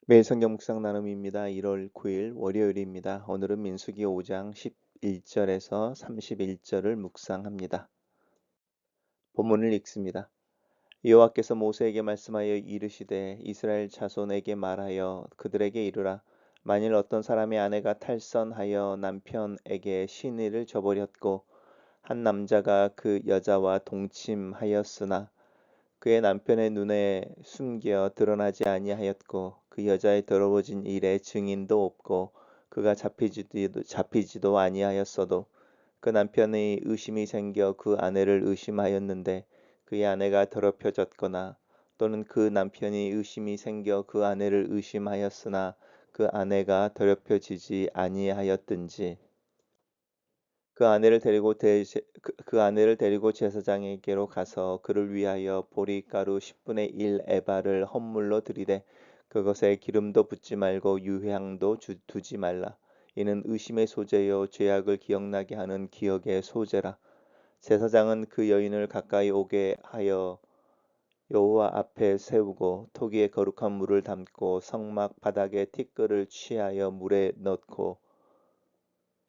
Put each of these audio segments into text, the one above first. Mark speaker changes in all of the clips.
Speaker 1: 매일 성경 묵상 나눔입니다. 1월 9일 월요일입니다. 오늘은 민수기 5장 11절에서 31절을 묵상합니다. 본문을 읽습니다. 여호와께서 모세에게 말씀하여 이르시되 이스라엘 자손에게 말하여 그들에게 이르라. 만일 어떤 사람의 아내가 탈선하여 남편에게 시내를 저버렸고 한 남자가 그 여자와 동침하였으나 그의 남편의 눈에 숨겨 드러나지 아니하였고 그 여자의 더러워진 일에 증인도 없고 그가 잡히지도 아니하였어도 그 남편의 의심이 생겨 그 아내를 의심하였는데 그의 아내가 더럽혀졌거나 또는 그 남편이 의심이 생겨 그 아내를 의심하였으나 그 아내가 더럽혀지지 아니하였든지 그 아내를 데리고 제사장에게로 가서 그를 위하여 보리가루 10분의 1 에바를 헌물로 드리되 그것에 기름도 붓지 말고 유향도 두지 말라. 이는 의심의 소재요 죄악을 기억나게 하는 기억의 소재라. 제사장은 그 여인을 가까이 오게 하여 여호와 앞에 세우고 토기에 거룩한 물을 담고 성막 바닥에 티끌을 취하여 물에 넣고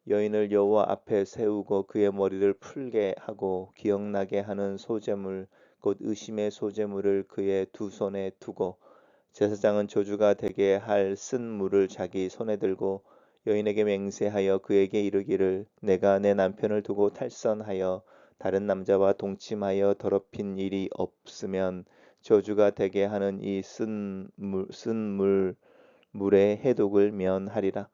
Speaker 1: 여인을 여호와 앞에 세우고 그의 머리를 풀게 하고 기억나게 하는 소재물 곧 의심의 소재물을 그의 두 손에 두고 제사장은 저주가 되게 할 쓴 물을 자기 손에 들고 여인에게 맹세하여 그에게 이르기를 내가 내 남편을 두고 탈선하여 다른 남자와 동침하여 더럽힌 일이 없으면 저주가 되게 하는 이 쓴 물의 해독을 면하리라.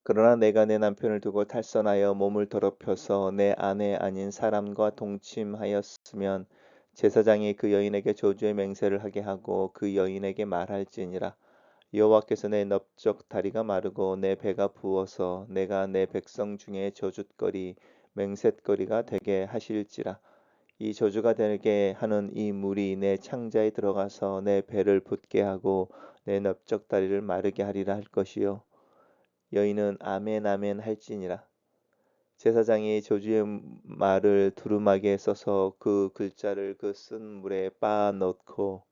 Speaker 1: 그러나 내가 내 남편을 두고 탈선하여 몸을 더럽혀서 내 아내 아닌 사람과 동침하였으면 제사장이 그 여인에게 저주의 맹세를 하게 하고 그 여인에게 말할지니라. 여호와께서 내 넓적 다리가 마르고 내 배가 부어서 내가 내 백성 중에 저주거리 맹셋거리가 되게 하실지라. 이 저주가 되게 하는 이 물이 내 창자에 들어가서 내 배를 붓게 하고 내 넓적 다리를 마르게 하리라 할 것이요 여인은 아멘 아멘 할지니라. 제사장이 저주의 말을 두루마기에 써서 그 글자를 그 쓴 물에 빻아 넣고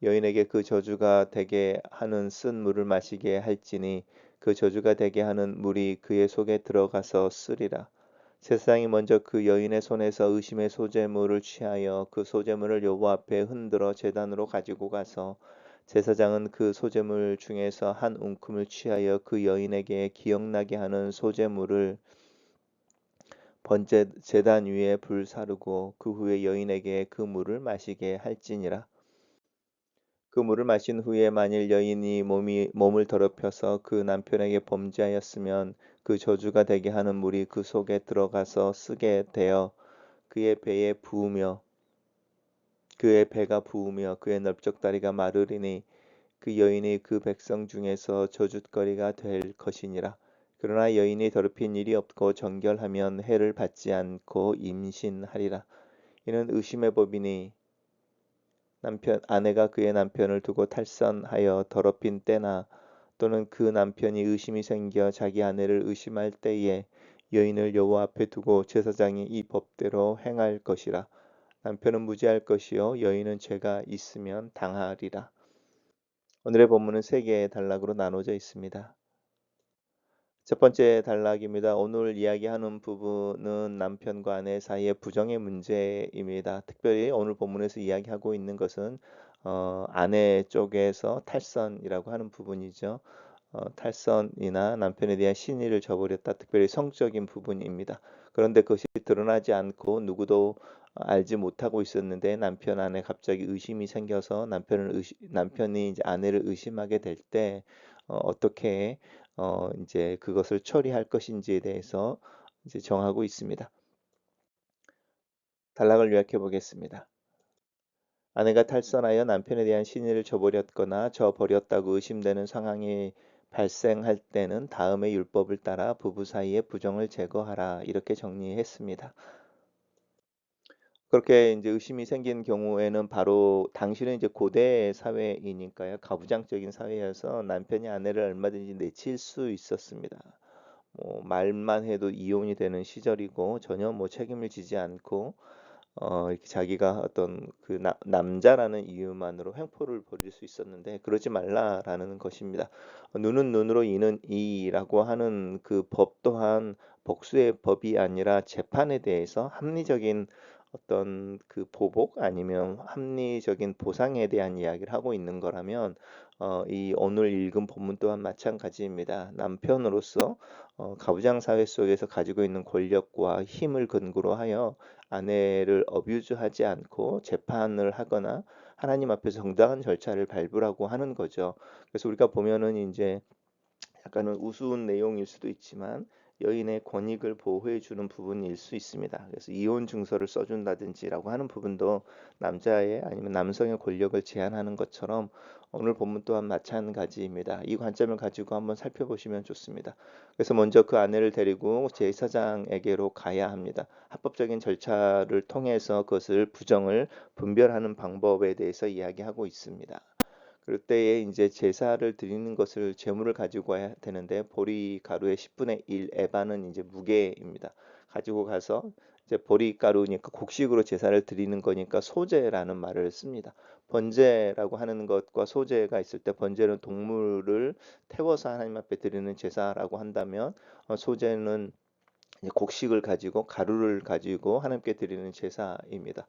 Speaker 1: 여인에게 그 저주가 되게 하는 쓴 물을 마시게 할지니 그 저주가 되게 하는 물이 그의 속에 들어가서 쓰리라. 제사장이 먼저 그 여인의 손에서 의심의 소재물을 취하여 그 소재물을 여호와 앞에 흔들어 제단으로 가지고 가서 제사장은 그 소재물 중에서 한 움큼을 취하여 그 여인에게 기억나게 하는 소재물을 번제 제단 위에 불 사르고 그 후에 여인에게 그 물을 마시게 할지니라. 그 물을 마신 후에 만일 여인이 몸을 더럽혀서 그 남편에게 범죄하였으면 그 저주가 되게 하는 물이 그 속에 들어가서 쓰게 되어 그의 배에 부으며 그의 배가 부으며 그의 넓적 다리가 마르리니 그 여인이 그 백성 중에서 저주거리가 될 것이니라. 그러나 여인이 더럽힌 일이 없고 정결하면 해를 받지 않고 임신하리라. 이는 의심의 법이니 아내가 그의 남편을 두고 탈선하여 더럽힌 때나 또는 그 남편이 의심이 생겨 자기 아내를 의심할 때에 여인을 여호와 앞에 두고 제사장이 이 법대로 행할 것이라. 남편은 무죄할 것이요 여인은 죄가 있으면 당하리라. 오늘의 본문은 세 개의 단락으로 나눠져 있습니다. 첫 번째 단락입니다. 오늘 이야기하는 부분은 남편과 아내 사이의 부정의 문제입니다. 특별히 오늘 본문에서 이야기하고 있는 것은 아내 쪽에서 탈선이라고 하는 부분이죠. 탈선이나 남편에 대한 신의를 저버렸다. 특별히 성적인 부분입니다. 그런데 그것이 드러나지 않고 누구도 알지 못하고 있었는데 남편 안에 갑자기 의심이 생겨서 남편이 이제 아내를 의심하게 될 때 어떻게 이제 그것을 처리할 것인지에 대해서 이제 정하고 있습니다. 단락을 요약해 보겠습니다. 아내가 탈선하여 남편에 대한 신의를 저버렸다고 의심되는 상황이 발생할 때는 다음의 율법을 따라 부부 사이의 부정을 제거하라 이렇게 정리했습니다. 그렇게 이제 의심이 생긴 경우에는 바로 당시는 이제 고대 사회이니까요. 가부장적인 사회여서 남편이 아내를 얼마든지 내칠 수 있었습니다. 말만 해도 이혼이 되는 시절이고 전혀 책임을 지지 않고 이렇게 자기가 어떤 그 남자라는 이유만으로 횡포를 벌일 수 있었는데 그러지 말라라는 것입니다. 눈은 눈으로 이는 이라고 하는 그 법 또한 복수의 법이 아니라 재판에 대해서 합리적인 어떤 그 보복 아니면 합리적인 보상에 대한 이야기를 하고 있는 거라면 이 오늘 읽은 본문 또한 마찬가지입니다. 남편으로서 가부장 사회 속에서 가지고 있는 권력과 힘을 근거로 하여 아내를 어뷰즈하지 않고 재판을 하거나 하나님 앞에서 정당한 절차를 밟으라고 하는 거죠. 그래서 우리가 보면은 이제 약간은 우스운 내용일 수도 있지만 여인의 권익을 보호해 주는 부분일 수 있습니다. 그래서 이혼 증서를 써준다든지라고 하는 부분도 남자의 아니면 남성의 권력을 제한하는 것처럼 오늘 본문 또한 마찬가지입니다. 이 관점을 가지고 한번 살펴보시면 좋습니다. 그래서 먼저 그 아내를 데리고 제사장에게로 가야 합니다. 합법적인 절차를 통해서 그것을 부정을 분별하는 방법에 대해서 이야기하고 있습니다. 그럴 때에 이제 제사를 드리는 것을 제물을 가지고 와야 되는데 보리 가루의 10분의 1 에바는 이제 무게입니다. 가지고 가서 이제 보리 가루니까 곡식으로 제사를 드리는 거니까 소제라는 말을 씁니다. 번제라고 하는 것과 소제가 있을 때 번제는 동물을 태워서 하나님 앞에 드리는 제사라고 한다면 소제는 이제 곡식을 가지고 가루를 가지고 하나님께 드리는 제사입니다.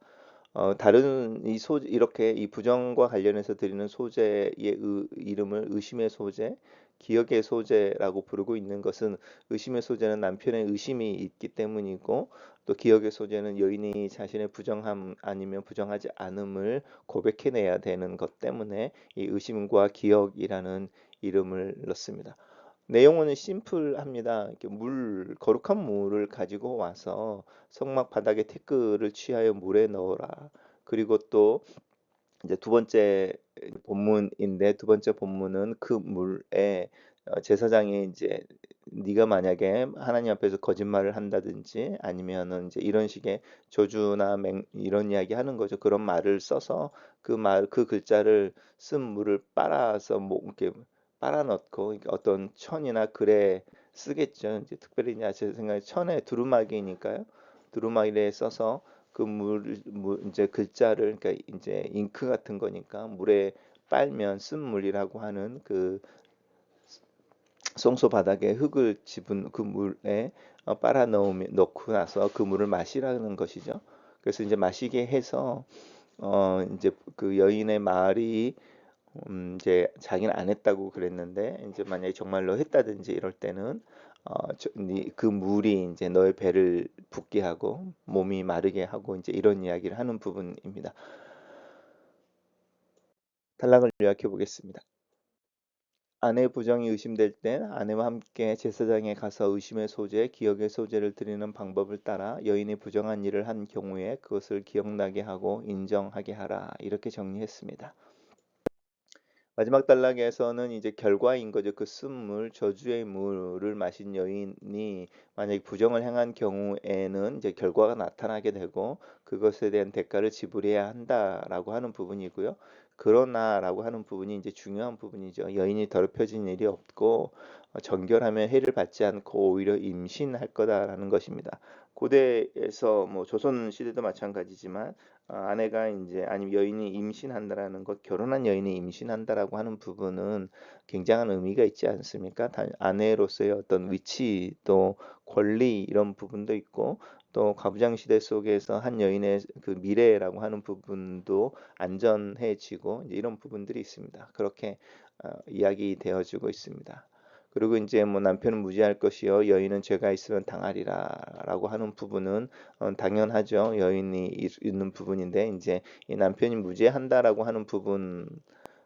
Speaker 1: 다른 이 이렇게 이 부정과 관련해서 드리는 소재의 이름을 의심의 소재, 기억의 소재라고 부르고 있는 것은 의심의 소재는 남편의 의심이 있기 때문이고 또 기억의 소재는 여인이 자신의 부정함 아니면 부정하지 않음을 고백해내야 되는 것 때문에 이 의심과 기억이라는 이름을 넣습니다. 내용은 심플합니다. 이렇게 거룩한 물을 가지고 와서 성막 바닥에 티끌을 취하여 물에 넣어라. 그리고 또 이제 두 번째 본문인데 두 번째 본문은 그 물에 제사장이 이제 네가 만약에 하나님 앞에서 거짓말을 한다든지 아니면은 이제 이런 식의 저주나 이런 이야기 하는 거죠. 그런 말을 써서 그 글자를 쓴 물을 빨아서 뭐 이렇게 빨아 넣고 어떤 천이나 글에 쓰겠죠. 이제 특별히 이제 제 생각에 천에 두루마기니까요. 두루마기에 써서 그 이제 글자를 그러니까 이제 잉크 같은 거니까 물에 빨면 쓴 물이라고 하는 그 성소 바닥에 흙을 집은 그 물에 빨아 넣고 나서 그 물을 마시라는 것이죠. 그래서 이제 마시게 해서 이제 그 여인의 말이 이제 자기는 안 했다고 그랬는데 이제 만약에 정말로 했다든지 이럴 때는 그 물이 이제 너의 배를 붓게 하고 몸이 마르게 하고 이제 이런 이야기를 하는 부분입니다. 단락을 요약해 보겠습니다. 아내 부정이 의심될 땐 아내와 함께 제사장에 가서 의심의 소재, 기억의 소재를 드리는 방법을 따라 여인이 부정한 일을 한 경우에 그것을 기억나게 하고 인정하게 하라. 이렇게 정리했습니다. 마지막 단락에서는 이제 결과인 거죠. 그 쓴물, 저주의 물을 마신 여인이 만약에 부정을 행한 경우에는 이제 결과가 나타나게 되고 그것에 대한 대가를 지불해야 한다라고 하는 부분이고요. 그러나라고 하는 부분이 이제 중요한 부분이죠. 여인이 더럽혀진 일이 없고 정결하면 해를 받지 않고 오히려 임신할 거다라는 것입니다. 고대에서 뭐 조선 시대도 마찬가지지만 아내가 이제 아니면 여인이 임신한다라는 것, 결혼한 여인이 임신한다라고 하는 부분은 굉장한 의미가 있지 않습니까? 아내로서의 어떤 위치 또 권리 이런 부분도 있고 또 가부장 시대 속에서 한 여인의 그 미래라고 하는 부분도 안전해지고 이제 이런 부분들이 있습니다. 그렇게 이야기되어지고 있습니다. 그리고 이제 뭐 남편은 무지할 것이요 여인은 죄가 있으면 당하리라라고 하는 부분은 당연하죠. 여인이 있는 부분인데 이제 이 남편이 무죄한다라고 하는 부분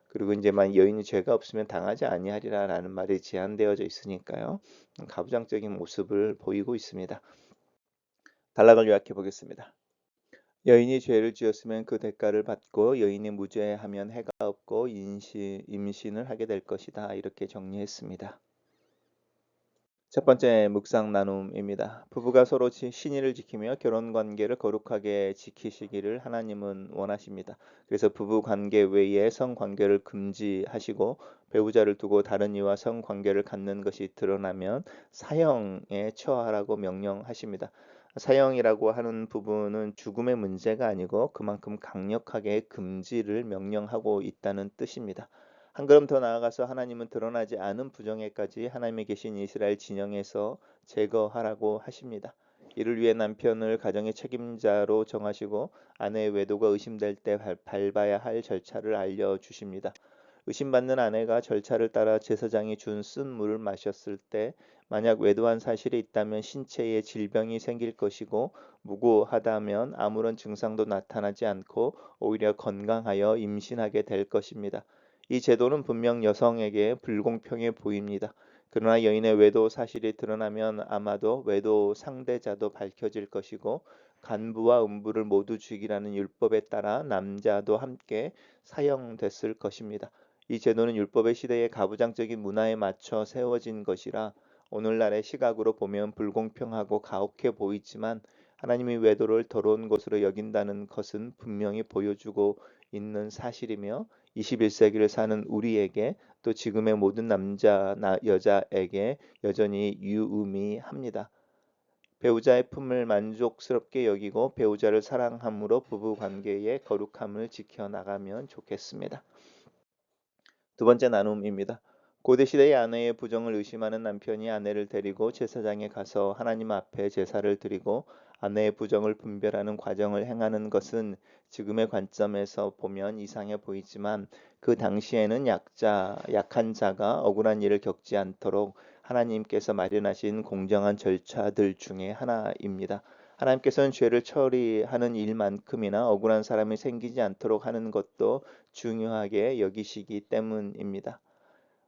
Speaker 1: 그리고 이제 만 여인이 죄가 없으면 당하지 아니하리라라는 말이 제한되어져 있으니까요. 가부장적인 모습을 보이고 있습니다. 단락을 요약해 보겠습니다. 여인이 죄를 지었으면 그 대가를 받고 여인이 무죄하면 해가 없고 임신을 하게 될 것이다. 이렇게 정리했습니다. 첫 번째 묵상 나눔입니다. 부부가 서로 신의를 지키며 결혼 관계를 거룩하게 지키시기를 하나님은 원하십니다. 그래서 부부 관계 외에 성 관계를 금지하시고 배우자를 두고 다른 이와 성 관계를 갖는 것이 드러나면 사형에 처하라고 명령하십니다. 사형이라고 하는 부분은 죽음의 문제가 아니고 그만큼 강력하게 금지를 명령하고 있다는 뜻입니다. 한 걸음 더 나아가서 하나님은 드러나지 않은 부정에까지 하나님의 계신 이스라엘 진영에서 제거하라고 하십니다. 이를 위해 남편을 가정의 책임자로 정하시고 아내의 외도가 의심될 때 밟아야 할 절차를 알려주십니다. 의심받는 아내가 절차를 따라 제사장이 준 쓴 물을 마셨을 때 만약 외도한 사실이 있다면 신체에 질병이 생길 것이고 무고하다면 아무런 증상도 나타나지 않고 오히려 건강하여 임신하게 될 것입니다. 이 제도는 분명 여성에게 불공평해 보입니다. 그러나 여인의 외도 사실이 드러나면 아마도 외도 상대자도 밝혀질 것이고 간부와 음부를 모두 죽이라는 율법에 따라 남자도 함께 사형됐을 것입니다. 이 제도는 율법의 시대의 가부장적인 문화에 맞춰 세워진 것이라 오늘날의 시각으로 보면 불공평하고 가혹해 보이지만 하나님이 외도를 더러운 것으로 여긴다는 것은 분명히 보여주고 있는 사실이며 21세기를 사는 우리에게 또 지금의 모든 남자, 여자에게 여전히 유의미합니다. 배우자의 품을 만족스럽게 여기고 배우자를 사랑함으로 부부 관계의 거룩함을 지켜나가면 좋겠습니다. 두 번째 나눔입니다. 고대 시대의 아내의 부정을 의심하는 남편이 아내를 데리고 제사장에 가서 하나님 앞에 제사를 드리고 아내의 부정을 분별하는 과정을 행하는 것은 지금의 관점에서 보면 이상해 보이지만 그 당시에는 약한 자가 억울한 일을 겪지 않도록 하나님께서 마련하신 공정한 절차들 중에 하나입니다. 하나님께서는 죄를 처리하는 일만큼이나 억울한 사람이 생기지 않도록 하는 것도 중요하게 여기시기 때문입니다.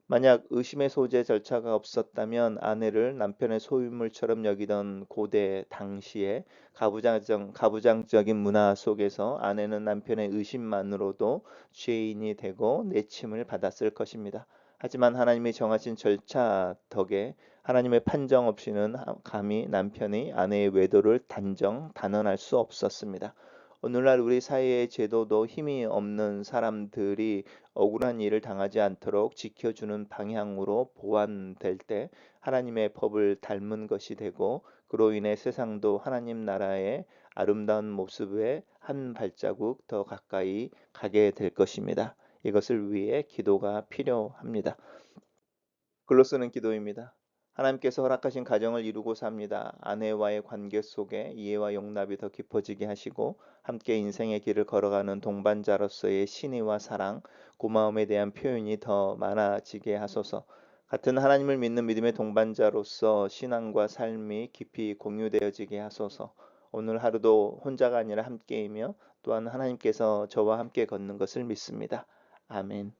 Speaker 1: 만약 의심의 소재 절차가 없었다면 아내를 남편의 소유물처럼 여기던 고대 당시에 가부장적인 문화 속에서 아내는 남편의 의심만으로도 죄인이 되고 내침을 받았을 것입니다. 하지만 하나님이 정하신 절차 덕에 하나님의 판정 없이는 감히 남편이 아내의 외도를 단언할 수 없었습니다. 오늘날 우리 사회의 제도도 힘이 없는 사람들이 억울한 일을 당하지 않도록 지켜주는 방향으로 보완될 때 하나님의 법을 닮은 것이 되고 그로 인해 세상도 하나님 나라의 아름다운 모습에 한 발자국 더 가까이 가게 될 것입니다. 이것을 위해 기도가 필요합니다. 글로 쓰는 기도입니다. 하나님께서 허락하신 가정을 이루고 삽니다. 아내와의 관계 속에 이해와 용납이 더 깊어지게 하시고 함께 인생의 길을 걸어가는 동반자로서의 신의와 사랑, 고마움에 대한 표현이 더 많아지게 하소서. 같은 하나님을 믿는 믿음의 동반자로서 신앙과 삶이 깊이 공유되어지게 하소서. 오늘 하루도 혼자가 아니라 함께이며 또한 하나님께서 저와 함께 걷는 것을 믿습니다. 아멘.